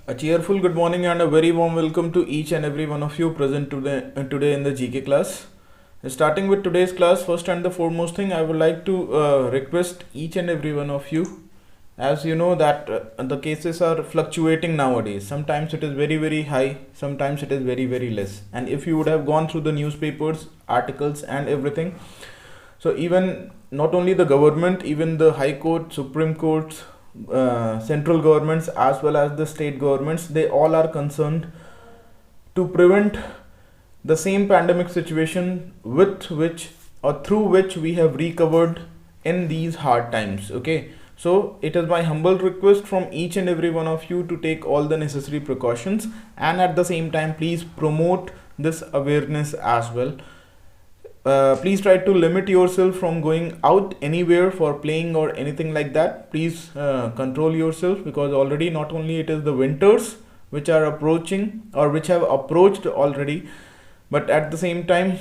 A cheerful good morning and a very warm welcome to each and every one of you present today in the GK class. Starting with today's class, first and the foremost thing, I would like to request each and every one of you, as you know that the cases are fluctuating nowadays. Sometimes it is very high, sometimes it is very less. And if you would have gone through the newspapers, articles and everything, so even not only the government, even the High Court, Supreme Court, central governments as well as the state governments, they all are concerned to prevent the same pandemic situation with which or through which we have recovered in these hard times. Okay, so it is my humble request from each and every one of you to take all the necessary precautions, and at the same time please promote this awareness as well. Please try to limit yourself from going out anywhere for playing or anything like that. Please control yourself, because already not only it is the winters which are approaching or which have approached already, but at the same time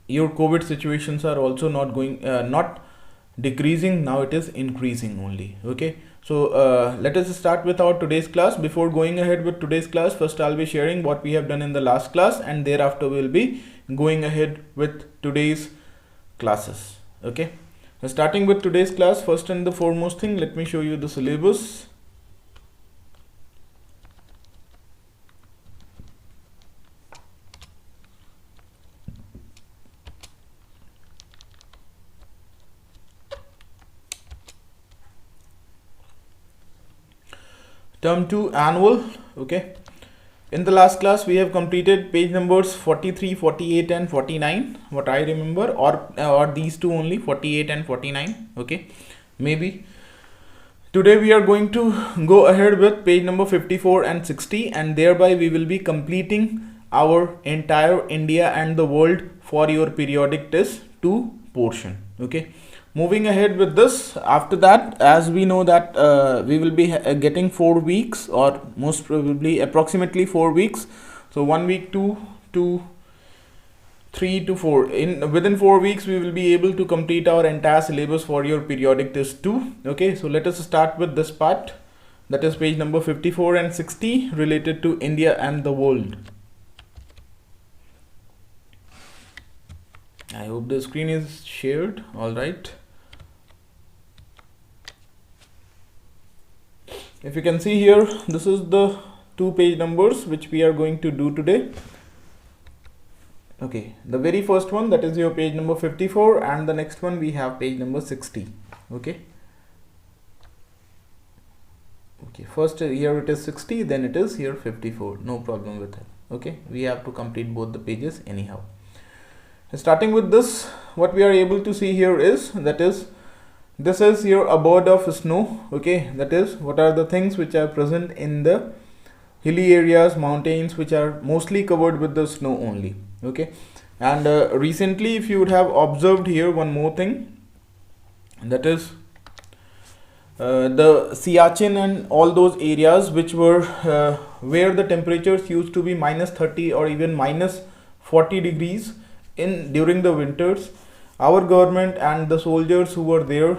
your COVID situations are also not decreasing. Now it is increasing only. Okay, so let us start with our today's class. Before going ahead with today's class, first I'll be sharing what we have done in the last class, and thereafter we'll be going ahead with today's classes. Okay, so starting with today's class, first and the foremost thing, let me show you the syllabus. Term 2 annual. Okay, in the last class we have completed page numbers 43, 48 and 49, what I remember, or these two only, 48 and 49. Okay, maybe today we are going to go ahead with page number 54 and 60, and thereby we will be completing our entire India and the world for your periodic test 2 portion. Okay, moving ahead with this, after that, as we know that we will be getting 4 weeks, or most probably approximately 4 weeks. So 1 week, 2 to 3 to 4. Within 4 weeks we will be able to complete our entire syllabus for your periodic test 2. Okay, so let us start with this part, that is page number 54 and 60, related to India and the world. I hope the screen is shared. All right. If you can see here, this is the 2 page numbers which we are going to do today. Okay, the very first one, that is your page number 54, and the next one we have page number 60. Okay. Okay, first here it is 60, then it is here 54. No problem with it. Okay, we have to complete both the pages anyhow. Starting with this, what we are able to see here is, that is, this is your abode of snow. Okay, that is, what are the things which are present in the hilly areas, mountains, which are mostly covered with the snow only. Okay, and recently, if you would have observed here one more thing, that is the Siachen and all those areas which were where the temperatures used to be minus 30 or even minus 40 degrees during the winters. Our government and the soldiers who were there,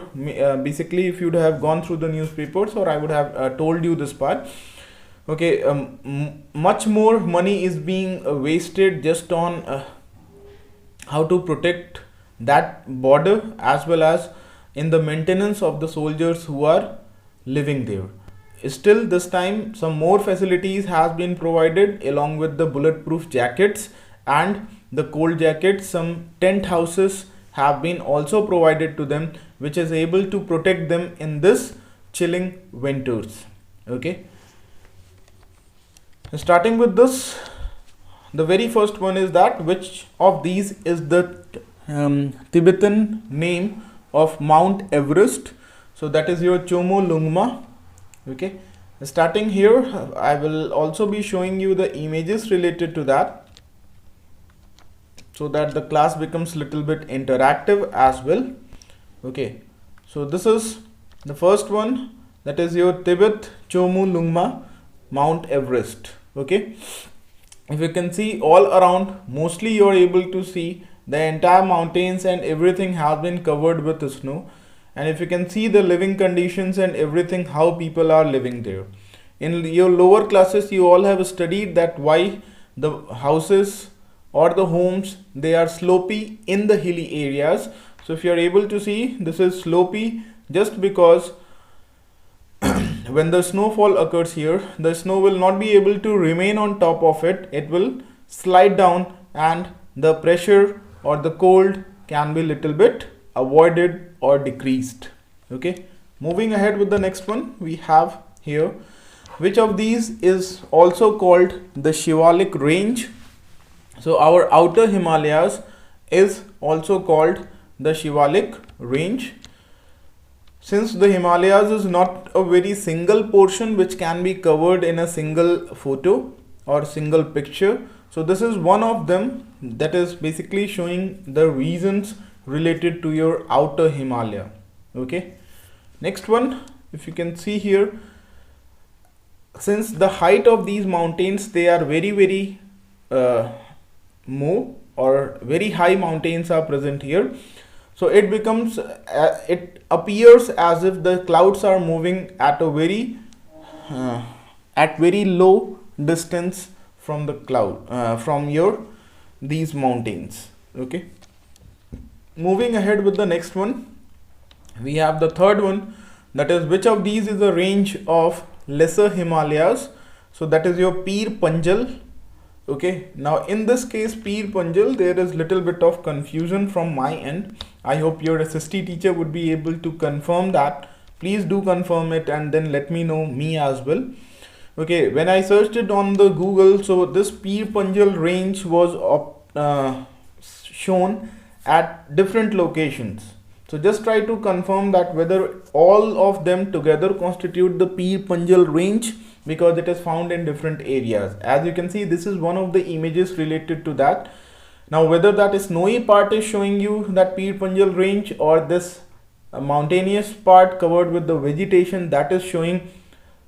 basically, if you'd have gone through the newspapers, or I would have told you this part. Okay, much more money is being wasted just on how to protect that border, as well as in the maintenance of the soldiers who are living there. Still, this time some more facilities has been provided, along with the bulletproof jackets and the cold jackets. Some tent houses have been also provided to them, which is able to protect them in this chilling winters. Okay, starting with this, the very first one is that which of these is the Tibetan name of Mount Everest. So that is your Chomolungma. Okay, starting here, I will also be showing you the images related to that, so that the class becomes little bit interactive as well. Okay, so this is the first one, that is your Tibet Chomolungma Mount Everest. Okay, if you can see all around, mostly you are able to see the entire mountains and everything has been covered with snow. And if you can see the living conditions and everything, how people are living there, In your lower classes, you all have studied that why the houses or the homes, they are slopy in the hilly areas. So if you are able to see, this is slopy just because when the snowfall occurs here, the snow will not be able to remain on top of it. It will slide down and the pressure or the cold can be little bit avoided or decreased. Okay, moving ahead with the next one, we have here, which of these is also called the Shivalik Range? So our outer Himalayas is also called the Shivalik Range. Since the Himalayas is not a very single portion which can be covered in a single photo or single picture, so this is one of them that is basically showing the reasons related to your outer Himalaya. Okay, next one, if you can see here, since the height of these mountains, they are very more or very high mountains are present here, so it becomes it appears as if the clouds are moving at a very low distance from the cloud from your these mountains. Okay, moving ahead with the next one, we have the third one, that is which of these is a range of lesser Himalayas? So that is your Pir Panjal. Okay, now in this case Pir Panjal, there is little bit of confusion from my end. I hope your SST teacher would be able to confirm that. Please do confirm it and then let me know me as well. Okay, when I searched it on the Google, so this Pir Panjal range was shown at different locations. So just try to confirm that whether all of them together constitute the Pir Panjal range, because it is found in different areas. As you can see, this is one of the images related to that. Now whether that snowy part is showing you that Pir Panjal range, or this mountainous part covered with the vegetation that is showing,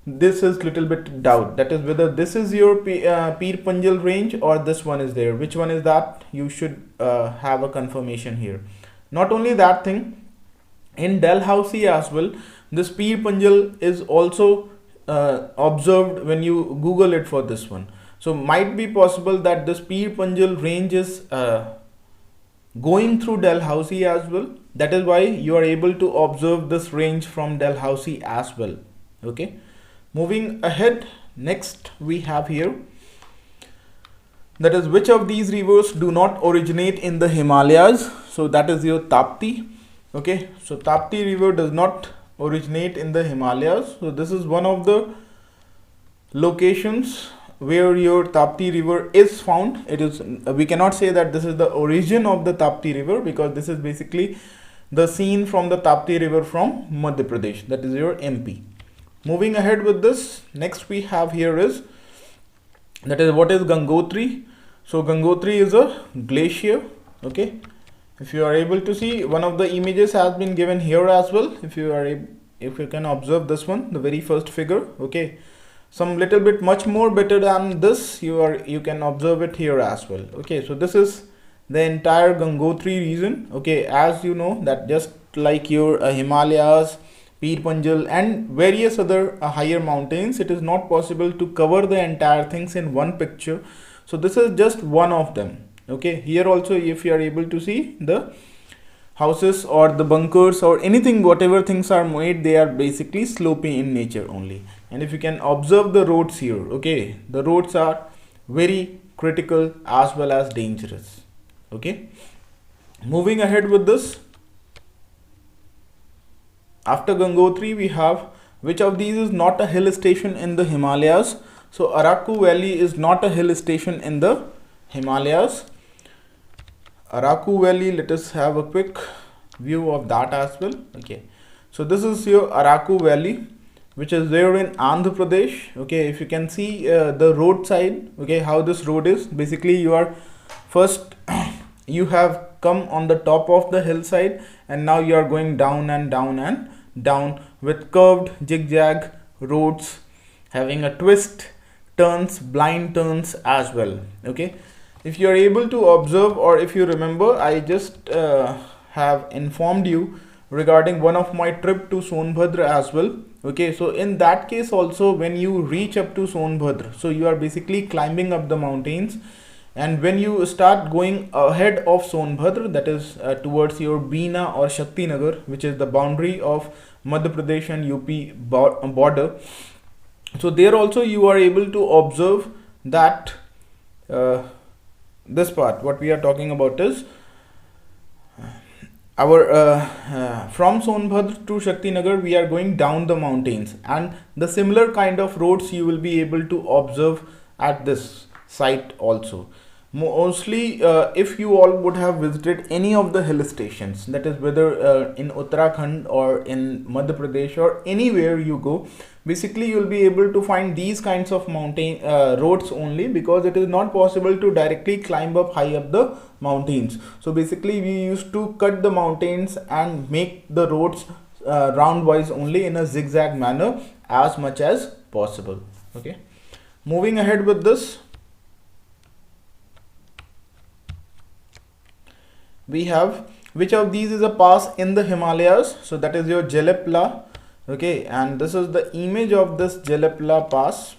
this is little bit doubt, that is whether this is your Pir Panjal range or this one is there. Which one is that? You should have a confirmation here. Not only that thing, in Dalhousie as well, this Pir Panjal is also observed when you Google it for this one. So might be possible that this Pir Panjal range is going through Dalhousie as well. That is why you are able to observe this range from Dalhousie as well. Okay, moving ahead, next we have here, that is which of these rivers do not originate in the Himalayas? So that is your Tapti. Okay, so Tapti river does not originate in the Himalayas. So this is one of the locations where your Tapti river is found. It is, we cannot say that this is the origin of the Tapti river, because this is basically the scene from the Tapti river from Madhya Pradesh, that is your MP. Moving ahead with this, next we have here is, that is what is Gangotri? So Gangotri is a glacier. Okay, if you are able to see, one of the images has been given here as well. If you can observe this one, the very first figure. Okay, some little bit much more better than this, you can observe it here as well. Okay, so this is the entire Gangotri region. Okay, as you know that just like your Himalayas, Pir Panjal and various other higher mountains, it is not possible to cover the entire things in one picture. So this is just one of them. Okay, here also if you are able to see the houses or the bunkers or anything, whatever things are made, they are basically slopy in nature only. And if you can observe the roads here, okay, the roads are very critical as well as dangerous. Okay, moving ahead with this, after Gangotri we have, which of these is not a hill station in the Himalayas? So Araku Valley is not a hill station in the Himalayas. Araku Valley, let us have a quick view of that as well. Okay, so this is your Araku Valley, which is there in Andhra Pradesh. Okay, if you can see the road side, okay, how this road is, basically you are first you have come on the top of the hillside and now you are going down and down and down with curved zigzag roads having a twist, turns, blind turns as well. Okay, if you are able to observe, or if you remember, I just have informed you regarding one of my trip to Sonbhadra as well. Okay, so in that case also, when you reach up to Sonbhadra, so you are basically climbing up the mountains, and when you start going ahead of Sonbhadra, that is towards your Bina or Shakti Nagar, which is the boundary of Madhya Pradesh and UP border, so there also you are able to observe that this part what we are talking about is our from Sonbhadra to Shakti Nagar, we are going down the mountains, and the similar kind of roads you will be able to observe at this site also. Mostly if you all would have visited any of the hill stations, that is whether in Uttarakhand or in Madhya Pradesh or anywhere you go, basically you will be able to find these kinds of mountain roads only, because it is not possible to directly climb up high up the mountains. So basically we used to cut the mountains and make the roads round wise only in a zigzag manner as much as possible. Okay, moving ahead with this, we have which of these is a pass in the Himalayas. So that is your Jalepla. Okay, and this is the image of this Jalepla pass.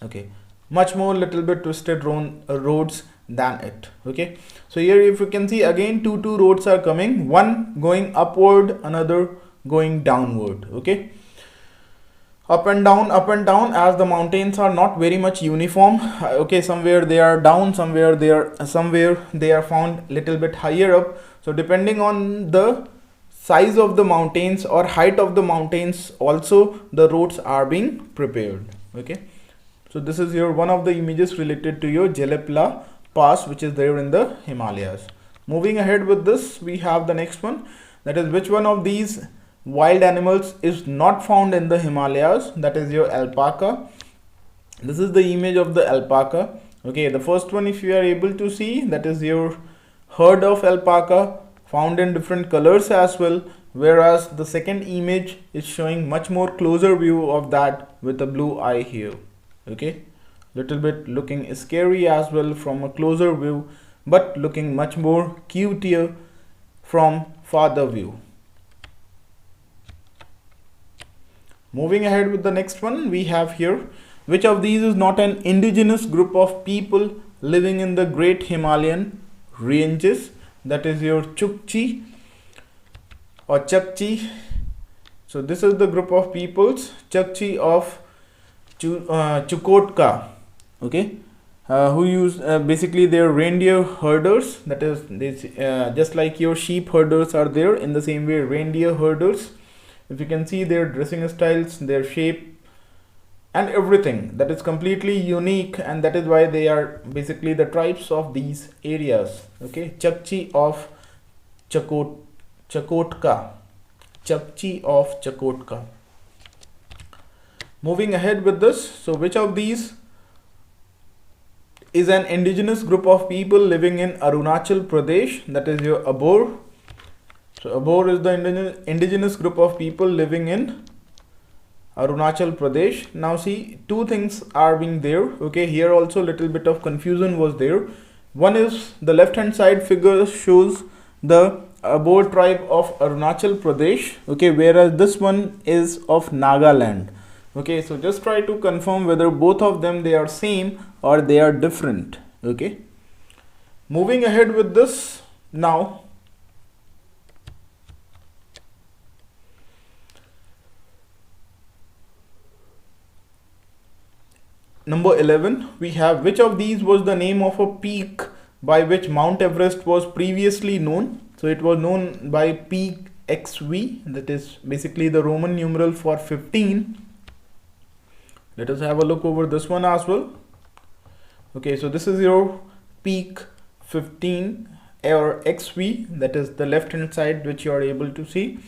Okay, much more little bit twisted roads than it. Okay, so here if you can see again two roads are coming, one going upward, another going downward. Okay, up and down, as the mountains are not very much uniform. Okay, somewhere they are down, somewhere they are found little bit higher up. So depending on the size of the mountains or height of the mountains also, the roads are being prepared. Okay, so this is your one of the images related to your Jalepla pass, which is there in the Himalayas. Moving ahead with this, we have the next one, that is which one of these wild animals is not found in the Himalayas. That is your alpaca. This is the image of the alpaca. Okay, the first one if you are able to see, that is your herd of alpaca found in different colors as well, whereas the second image is showing much more closer view of that with a blue eye here. Okay, little bit looking scary as well from a closer view, but looking much more cute here from farther view. Moving ahead with the next one, we have here which of these is not an indigenous group of people living in the great Himalayan ranges. That is your Chukchi or Chakchi. So this is the group of peoples, Chakchi of Chukotka. Okay, who use basically their reindeer herders. That is this just like your sheep herders are there, in the same way reindeer herders. If you can see their dressing styles, their shape and everything, that is completely unique, and that is why they are basically the tribes of these areas. Okay, Chakchi of Chakotka. Chakchi of Chakotka. Moving ahead with this, so which of these is an indigenous group of people living in Arunachal Pradesh? That is your Abor. So Abor is the indigenous group of people living in Arunachal Pradesh. Now see, two things are being there. Okay, here also little bit of confusion was there. One is the left hand side figure shows the Abor tribe of Arunachal Pradesh. Okay, whereas this one is of Nagaland. Okay, so just try to confirm whether both of them they are same or they are different. Okay, moving ahead with this now. Number 11, we have which of these was the name of a peak by which Mount Everest was previously known. So it was known by peak XV, that is basically the Roman numeral for 15. Let us have a look over this one as well. Okay, so this is your peak 15 or XV, that is the left hand side which you are able to see.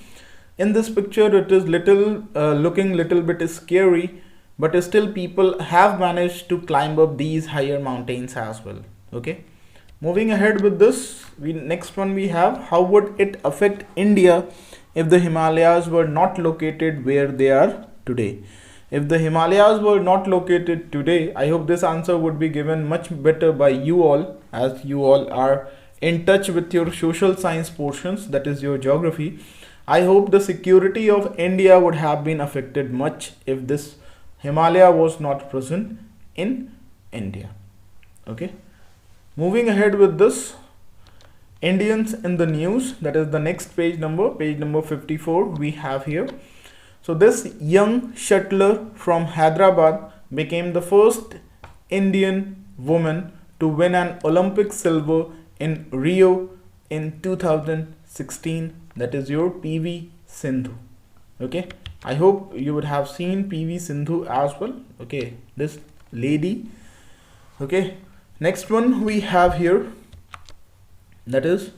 In this picture it is looking little bit scary, but still people have managed to climb up these higher mountains as well. Okay, moving ahead with this, next one we have, how would it affect India if the Himalayas were not located where they are today? If the Himalayas were not located today, I hope this answer would be given much better by you all, as you all are in touch with your social science portions, that is your geography. I hope the security of India would have been affected much if this Himalaya was not present in India. Okay. Moving ahead with this, Indians in the news, that is the next page number 54 we have here. So this young shuttler from Hyderabad became the first Indian woman to win an Olympic silver in Rio in 2016. That is your PV Sindhu. Okay, I hope you would have seen PV Sindhu as well. Okay, this lady. Okay, next one we have here, that is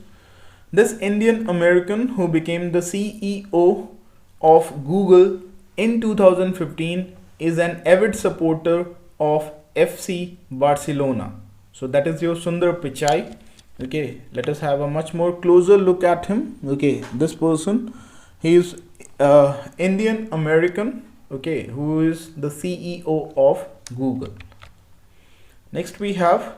this Indian American who became the CEO of Google in 2015 is an avid supporter of FC Barcelona. So that is your Sundar Pichai. Okay, let us have a much more closer look at him. Okay, this person, he is Indian American, okay, who is the CEO of Google. Next we have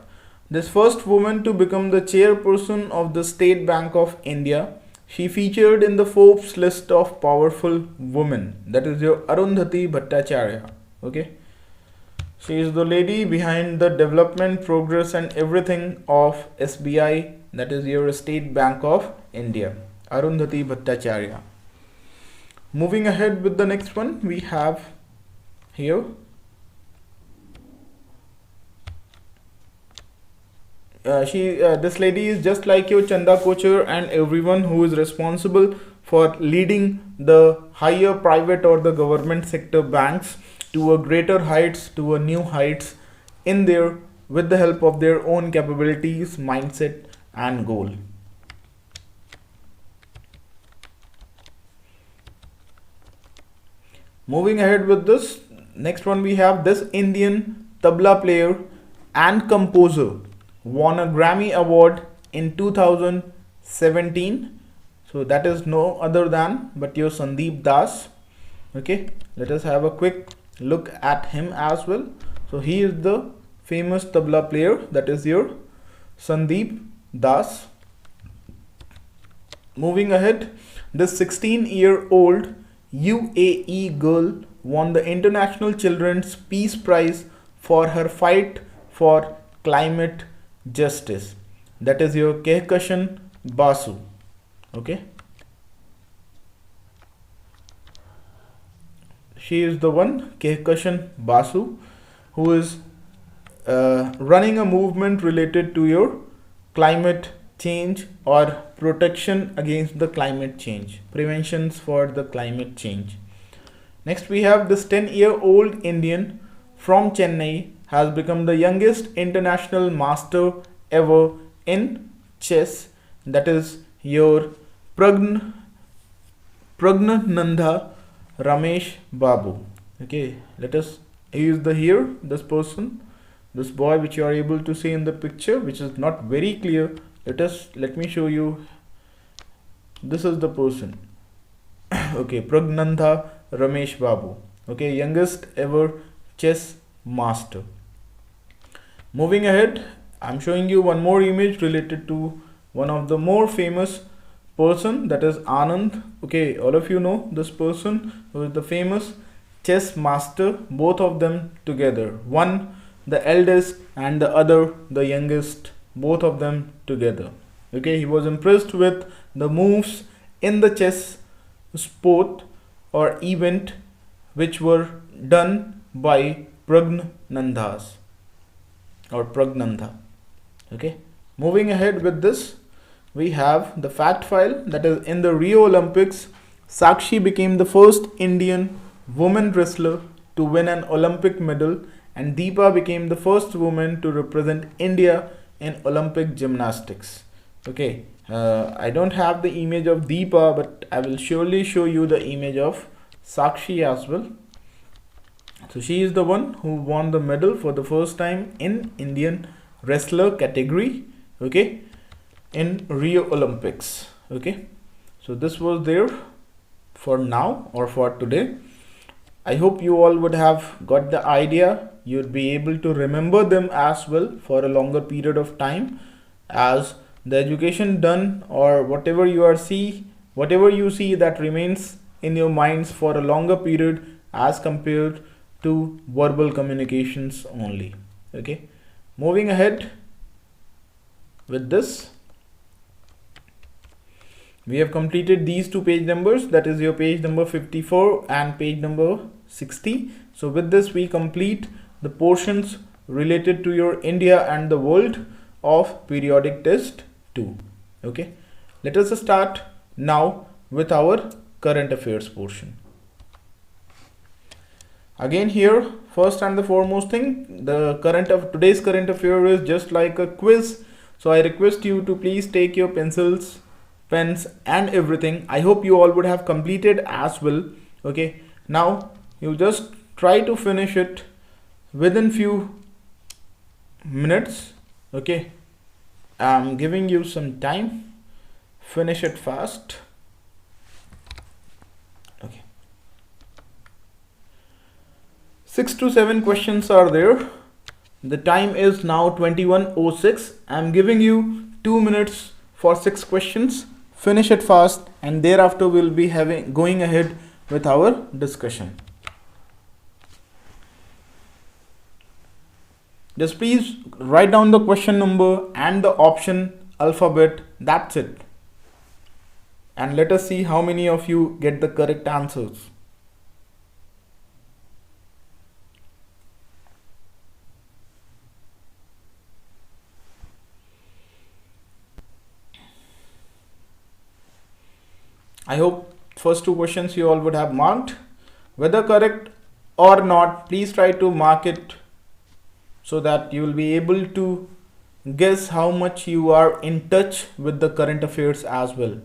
this first woman to become the chairperson of the State Bank of India. She featured in the Forbes list of powerful women. That is your Arundhati Bhattacharya. Okay, she is the lady behind the development, progress and everything of SBI. That is your State Bank of India, Arundhati Bhattacharya. Moving ahead with the next one, we have here this lady is just like your Chanda Kochar and everyone who is responsible for leading the higher private or the government sector banks to a greater heights, to a new heights in their, with the help of their own capabilities, mindset and goal. Moving ahead with this, next one we have this Indian tabla player and composer won a Grammy Award in 2017. So that is no other than but your Sandeep Das. Okay, let us have a quick look at him as well. So he is the famous tabla player, that is your Sandeep Das. Moving ahead, this 16-year-old UAE girl won the International Children's Peace Prize for her fight for climate justice. That is your Kehkashan Basu. Okay, she is the one, Kehkashan Basu, who is running a movement related to your climate change or protection against the climate change, preventions for the climate change. Next we have this 10-year-old Indian from Chennai has become the youngest international master ever in chess. That is your Pragnananda Ramesh Babu. Okay, let us, he is the here, this person, this boy which you are able to see in the picture, which is not very clear. Let me show you. This is the person. Okay, Pragnananda Ramesh Babu. Okay, youngest ever chess master. Moving ahead, I'm showing you one more image related to one of the more famous person, that is Anand. Okay, all of you know this person who is the famous chess master, both of them together, one the eldest and the other the youngest, both of them together. Okay, he was impressed with the moves in the chess sport or event which were done by Pragnandas or Pragnanda. Okay, moving ahead with this, we have the fact file, that is in the Rio Olympics, Sakshi became the first Indian woman wrestler to win an Olympic medal and Deepa became the first woman to represent India in Olympic gymnastics. Okay, I don't have the image of Deepa, but I will surely show you the image of Sakshi as well. So she is the one who won the medal for the first time in Indian wrestler category, okay, in Rio Olympics. Okay, so this was there for now or for today. I hope you all would have got the idea. You'd be able to remember them as well for a longer period of time, as the education done or whatever you are whatever you see, that remains in your minds for a longer period as compared to verbal communications only. Okay, moving ahead with this, we have completed these two page numbers, that is your page number 54 and page number 60. So with this we complete the portions related to your India and the world of periodic test 2. Okay, let us start now with our current affairs portion. Again, here first and the foremost thing, the today's current affair is just like a quiz. So I request you to please take your pencils, pens and everything. I hope you all would have completed as well. Okay, now you just try to finish it within few minutes. Okay, I'm giving you some time. Finish it fast. Okay, 6 to 7 questions are there. The time is now 21:06. I'm giving you 2 minutes for 6 questions. Finish it fast, and thereafter we'll be going ahead with our discussion. Just please write down the question number and the option alphabet. That's it. And let us see how many of you get the correct answers. I hope first two questions you all would have marked. Whether correct or not, please try to mark it so that you will be able to guess how much you are in touch with the current affairs as well.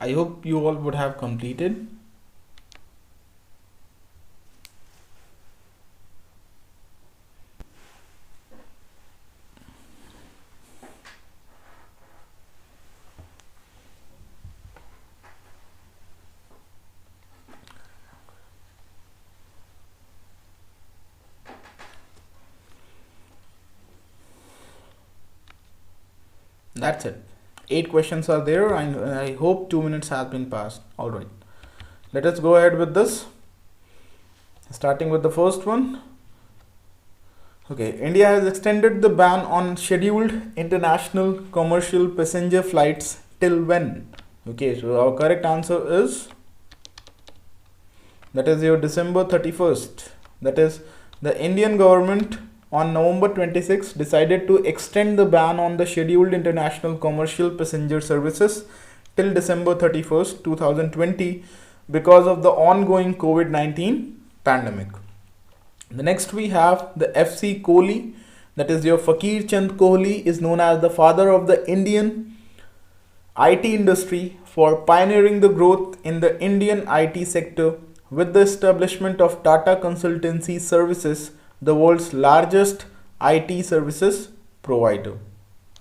I hope you all would have completed. That's it. 8 questions are there, and I hope 2 minutes have been passed. All right, let us go ahead with this, starting with the first one. Okay, India has extended the ban on scheduled international commercial passenger flights till when? Okay, so our correct answer is, that is your December 31st. That is, the Indian government on November 26 decided to extend the ban on the scheduled international commercial passenger services till December 31st, 2020 because of the ongoing COVID-19 pandemic. The next we have the FC Kohli, that is your Fakir Chand Kohli is known as the father of the Indian IT industry for pioneering the growth in the Indian IT sector with the establishment of Tata Consultancy Services, the world's largest IT services provider.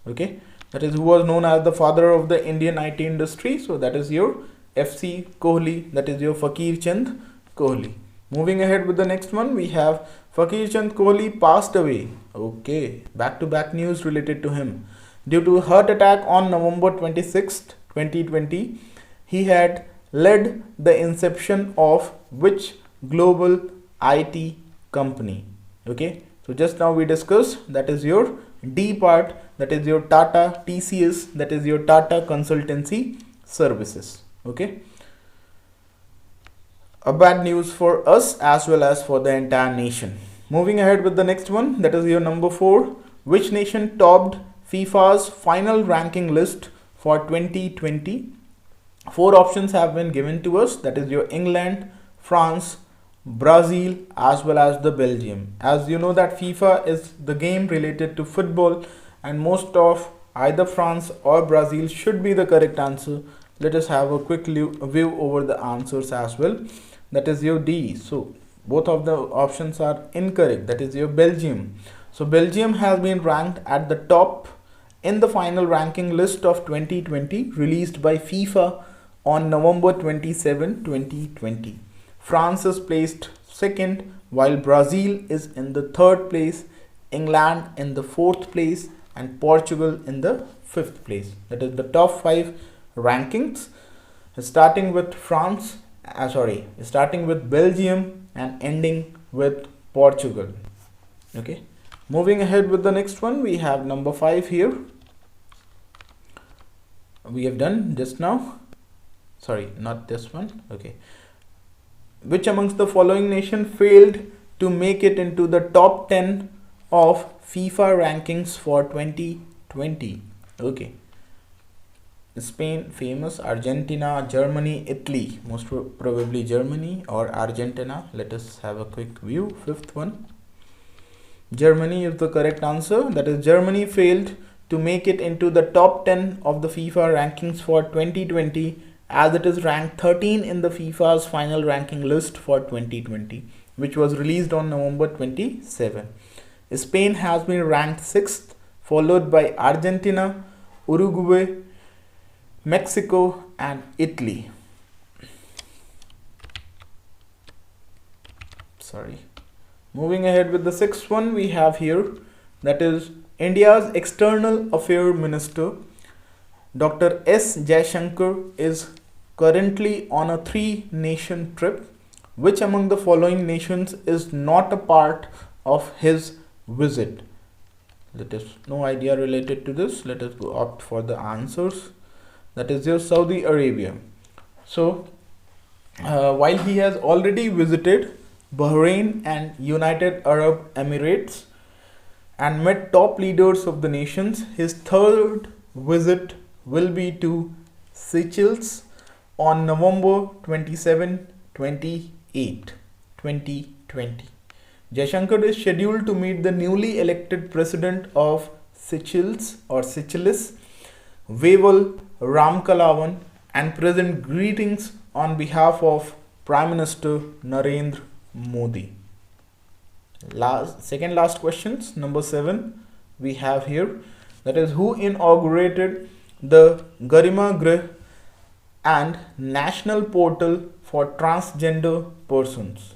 Okay, that is who was known as the father of the Indian IT industry. So that is your FC Kohli, that is your Fakir Chand Kohli. Moving ahead with the next one, we have Fakir Chand Kohli passed away. Okay, back-to-back news related to him. Due to a heart attack on November 26th, 2020, he had led the inception of which global IT company? Okay, so just now we discussed, that is your D part, that is your Tata TCS, that is your Tata Consultancy Services. Okay, a bad news for us as well as for the entire nation. Moving ahead with the next one, that is your number 4. Which nation topped FIFA's final ranking list for 2020? 4 options have been given to us, that is your England, France, Brazil as well as the Belgium. As you know that FIFA is the game related to football, and most of either France or Brazil should be the correct answer. Let us have a quick view over the answers as well. That is your D. So both of the options are incorrect. That is your Belgium. So Belgium has been ranked at the top in the final ranking list of 2020 released by FIFA on November 27, 2020. France is placed second, while Brazil is in the 3rd place, England in the 4th place, and Portugal in the 5th place. That is the top 5 rankings, starting with starting with Belgium and ending with Portugal. Okay, moving ahead with the next one, we have number 5 here. We have done just now. Sorry, not this one. Okay. Which amongst the following nation failed to make it into the top 10 of FIFA rankings for 2020? Okay. Spain, famous, Argentina, Germany, Italy. Most probably Germany or Argentina. Let us have a quick view. 5th one. Germany is the correct answer. That is, Germany failed to make it into the top 10 of the FIFA rankings for 2020, as it is ranked 13 in the FIFA's final ranking list for 2020, which was released on November 27. Spain has been ranked 6th, followed by Argentina, Uruguay, Mexico and Italy. Sorry. Moving ahead with the 6th one, we have here, that is India's External Affairs Minister Dr. S. Jaishankar is currently on a 3-nation trip. Which among the following nations is not a part of his visit? Let us no idea related to this. Let us go opt for the answers. That is your Saudi Arabia. So while he has already visited Bahrain and United Arab Emirates and met top leaders of the nations, his 3rd visit will be to Seychelles on November 27, 2020. Jaishankar is scheduled to meet the newly elected president of Seychelles, Wavell Ramkalawan, and present greetings on behalf of Prime Minister Narendra Modi. Second last questions, number 7 we have here, that is who inaugurated the Garima Grih and National Portal for Transgender Persons.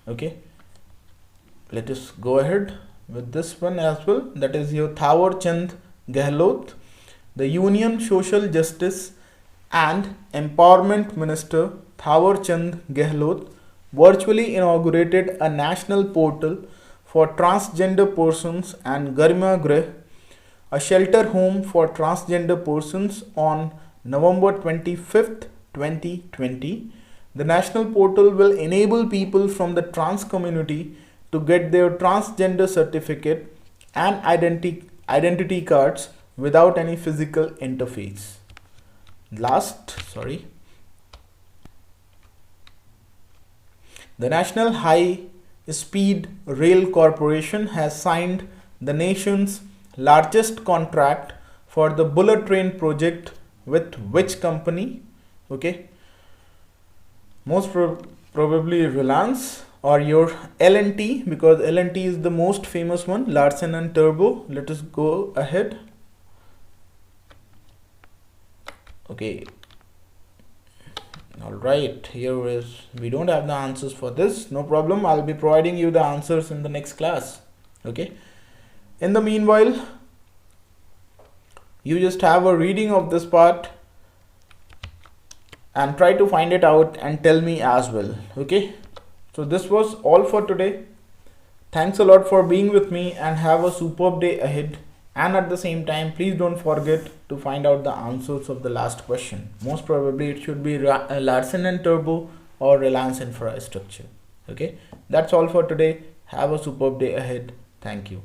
Okay, let us go ahead with this one as well. That is your Thawar Chand Gehlot, the Union Social Justice and Empowerment Minister Thawar Chand Gehlot virtually inaugurated a national portal for transgender persons and Garima Grih, a shelter home for transgender persons, on November 25th, 2020. The national portal will enable people from the trans community to get their transgender certificate and identity cards without any physical interface. The National High Speed Rail Corporation has signed the nation's largest contract for the bullet train project with which company? Okay, most probably Reliance or your L&T, because L&T is the most famous one, Larsen and Turbo. Let us go ahead. Okay, All right, here is, we don't have the answers for this. No problem, I'll be providing you the answers in the next class. Okay. In the meanwhile, you just have a reading of this part and try to find it out and tell me as well. Okay. So this was all for today. Thanks a lot for being with me and have a superb day ahead. And at the same time, please don't forget to find out the answers of the last question. Most probably it should be Larsen and Turbo or Reliance Infrastructure. Okay. That's all for today. Have a superb day ahead. Thank you.